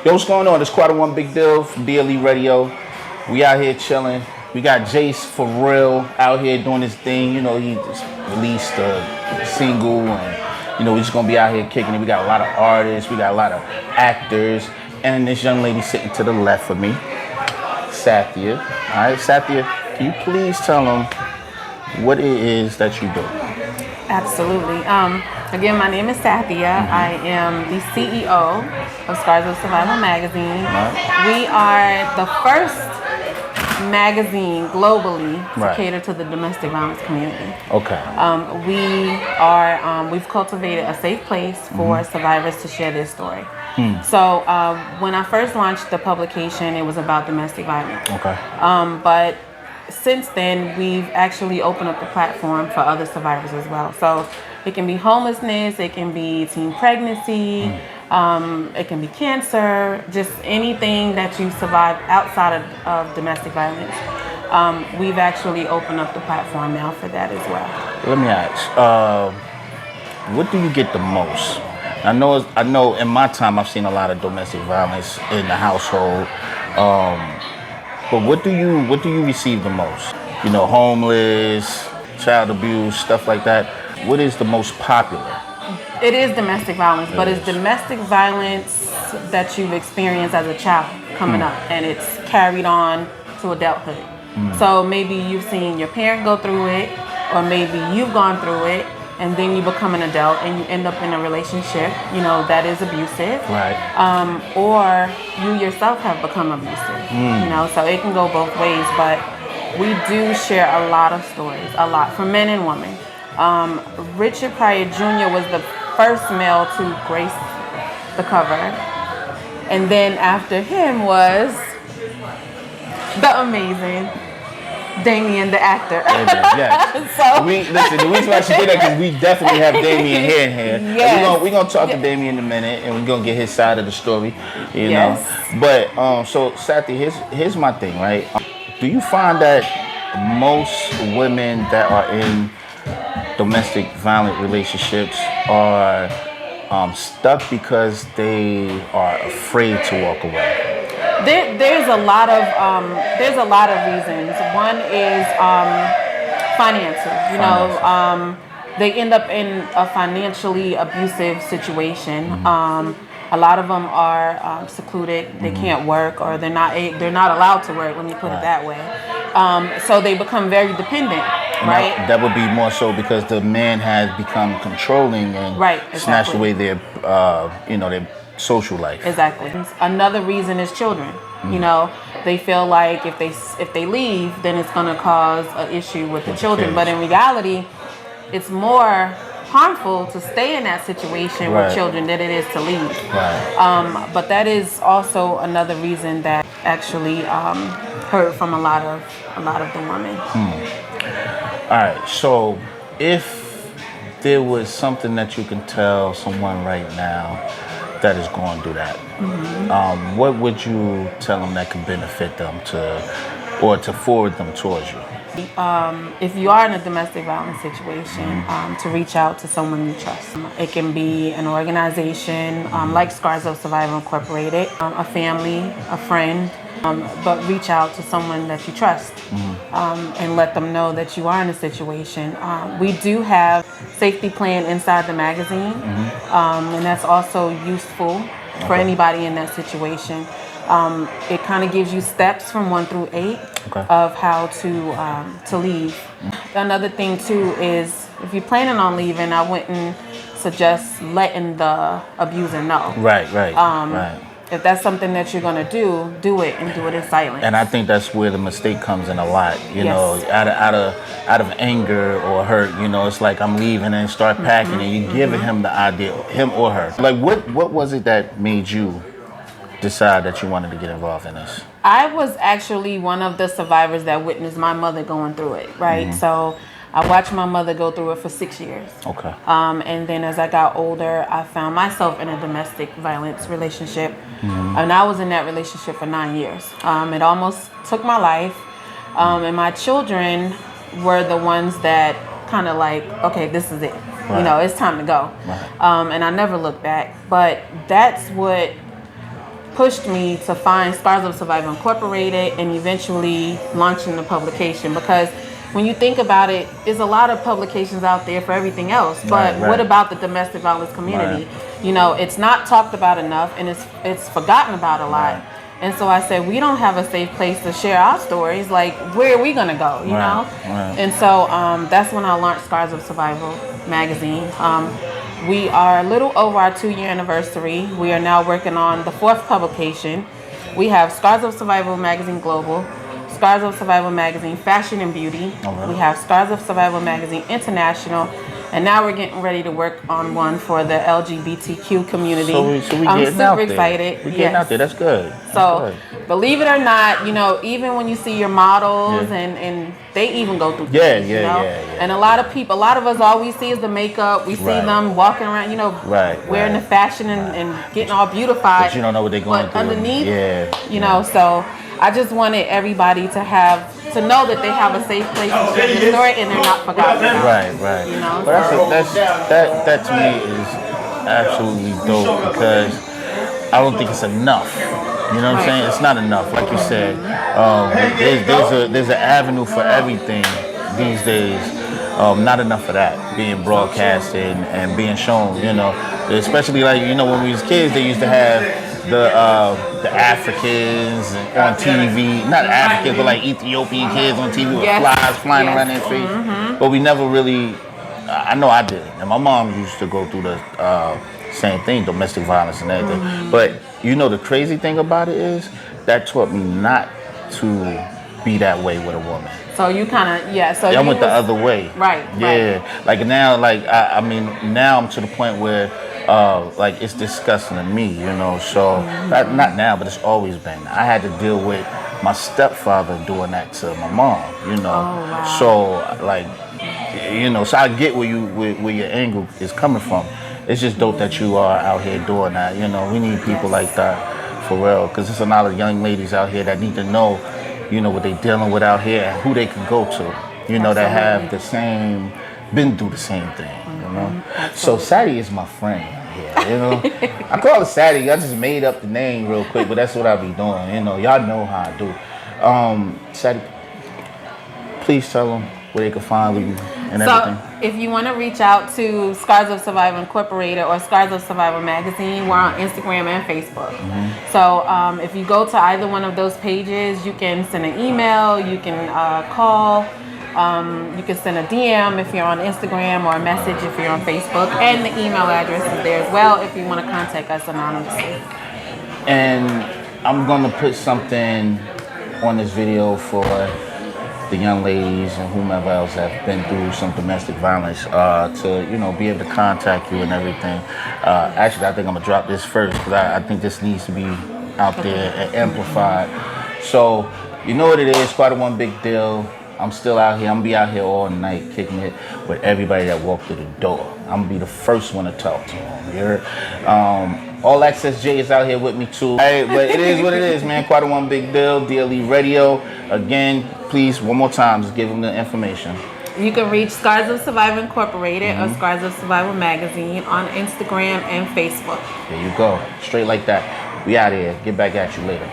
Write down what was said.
Yo, what's going on? It's KwaThe1BigDeal from D.L.E Radio. We out here chilling. We got Jase4Real out here doing his thing. You know, he just released a single, and you know, we're just gonna be out here kicking it. We got a lot of artists, we got a lot of actors, and this young lady sitting to the left of me, Sathya. All right, Sathya, can you please tell them what it is that you do? Absolutely. Again, my name is Sathya. I am the CEO of Scars of Survival magazine. We are the first magazine globally to cater to the domestic violence community. Okay. We've cultivated a safe place for survivors to share their story. So when I first launched the publication, it was about domestic violence. Okay. But since then, we've actually opened up the platform for other survivors as well. So it can be homelessness, it can be teen pregnancy, it can be cancer, just anything that you survive outside of domestic violence. We've actually opened up the platform now for that as well. Let me ask, what do you get the most? I know in my time I've seen a lot of domestic violence in the household. But what do you receive the most? You know, homeless, child abuse, stuff like that. What is the most popular? It is domestic violence, but it's domestic violence that you've experienced as a child coming up, and it's carried on to adulthood. So maybe you've seen your parent go through it, or maybe you've gone through it, and then you become an adult and you end up in a relationship, you know, that is abusive. Right. Or you yourself have become abusive. You know, so it can go both ways, but we do share a lot of stories, a lot, for men and women. Richard Pryor Jr. was the first male to grace the cover. And then after him was the amazing Damien, the actor. Yes. So Listen, the reason why she did that because we definitely have Damien here. Yes. We're gonna talk to Damien in a minute, and we're gonna get his side of the story. You know. But so Sathya, here's my thing, right? Do you find that most women that are in domestic violent relationships are stuck because they are afraid to walk away? There's a lot of reasons. One is finances. You know, they end up in a financially abusive situation. A lot of them are secluded. They can't work, or they're not allowed to work. Let me put it that way. So they become very dependent. Right. That would be more so because the man has become controlling and snatched away their their social life. Exactly. Another reason is children. You know, they feel like if they leave, then it's going to cause an issue with the children. But in reality, it's more harmful to stay in that situation with children than it is to leave. Right. But that is also another reason that actually hurt from a lot of the women. All right. So if there was something that you can tell someone right now that is going through that, what would you tell them that could benefit them to forward them towards you? If you are in a domestic violence situation, to reach out to someone you trust. It can be an organization like Scars of Survival Incorporated, a family, a friend, but reach out to someone that you trust and let them know that you are in a situation. We do have safety plan inside the magazine, and that's also useful for anybody in that situation. It kind of gives you steps from 1 through 8 of how to leave. Another thing too is if you're planning on leaving, I wouldn't suggest letting the abuser know. Right. If that's something that you're gonna do it and do it in silence. And I think that's where the mistake comes in a lot. You know, out of anger or hurt. You know, it's like I'm leaving and start packing, and you giving him the idea, him or her. Like, what was it that made you decide that you wanted to get involved in this? I was actually one of the survivors that witnessed my mother going through it. Right, so I watched my mother go through it for 6 years. Okay. And then as I got older, I found myself in a domestic violence relationship. And I was in that relationship for 9 years. It almost took my life. And my children were the ones that kind of like, okay, this is it. You know, it's time to go. And I never looked back. But that's what pushed me to find Scars of Survival Incorporated and eventually launching the publication. Because when you think about it, there's a lot of publications out there for everything else. But what about the domestic violence community? You know, it's not talked about enough, and it's forgotten about a lot. And so I said, we don't have a safe place to share our stories. Like, where are we gonna go? You know? And so that's when I launched Scars of Survival magazine. We are a little over our 2-year anniversary. We are now working on the 4th publication. We have Scars of Survival Magazine Global, Scars of Survival Magazine Fashion and Beauty. We have Scars of Survival Magazine International. And now we're getting ready to work on one for the LGBTQ community. So we I'm getting out super there. excited. We're getting out there. That's good. So, believe it or not, you know, even when you see your models and they even go through things, you know? And a lot of us, all we see is the makeup. We see them walking around, you know, wearing the fashion and getting all beautified. But you don't know what they're going through. Underneath, you know, so I just wanted everybody to know that they have a safe place to share their story and they're not forgotten about. Right. You know, but that to me is absolutely dope, because I don't think it's enough. You know what I'm saying? It's not enough. Like you said, there's an avenue for everything these days. Not enough of that being broadcasted and being shown. You know, especially like, you know, when we was kids, they used to have the Africans on TV, not Africans, but like Ethiopian kids on TV with flies flying around their face. But we never really, I know I did, and my mom used to go through the same thing, domestic violence and everything. But you know, the crazy thing about it is that taught me not to be that way with a woman. So you kind of, so I went the other way. Right. Like now, like I mean, now I'm to the point where like it's disgusting to me, you know. So not now, but it's always been. I had to deal with my stepfather doing that to my mom, you know. So like, you know, so I get where your anger is coming from. It's just dope that you are out here doing that. You know, we need people like that for real, because there's a lot of young ladies out here that need to know, you know, what they're dealing with out here and who they can go to, you know, that have been through the same thing, you know. So Sathya is my friend here, you know. I call her Sathya. I just made up the name real quick, but that's what I be doing, you know. Y'all know how I do. Sathya, please tell them where they can find you and everything. So if you want to reach out to Scars of Survival Incorporated or Scars of Survival Magazine, we're on Instagram and Facebook. So if you go to either one of those pages, you can send an email, you can call, you can send a DM if you're on Instagram, or a message if you're on Facebook, and the email address is there as well if you want to contact us anonymously. And I'm going to put something on this video for the young ladies and whomever else have been through some domestic violence to, you know, be able to contact you and everything. Actually, I think I'm gonna drop this first, because I think this needs to be out there and amplified. So, you know what it is, KwaThe1BigDeal. I'm still out here. I'm gonna be out here all night kicking it with everybody that walked through the door. I'm gonna be the first one to talk to them. You heard? All Access J is out here with me too. Hey, but it is what it is, man. KwaThe1BigDeal, D.L.E Radio. Again, please, one more time, just give them the information. You can reach Scars of Survival Incorporated or Scars of Survival Magazine on Instagram and Facebook. There you go. Straight like that. We out here. Get back at you later.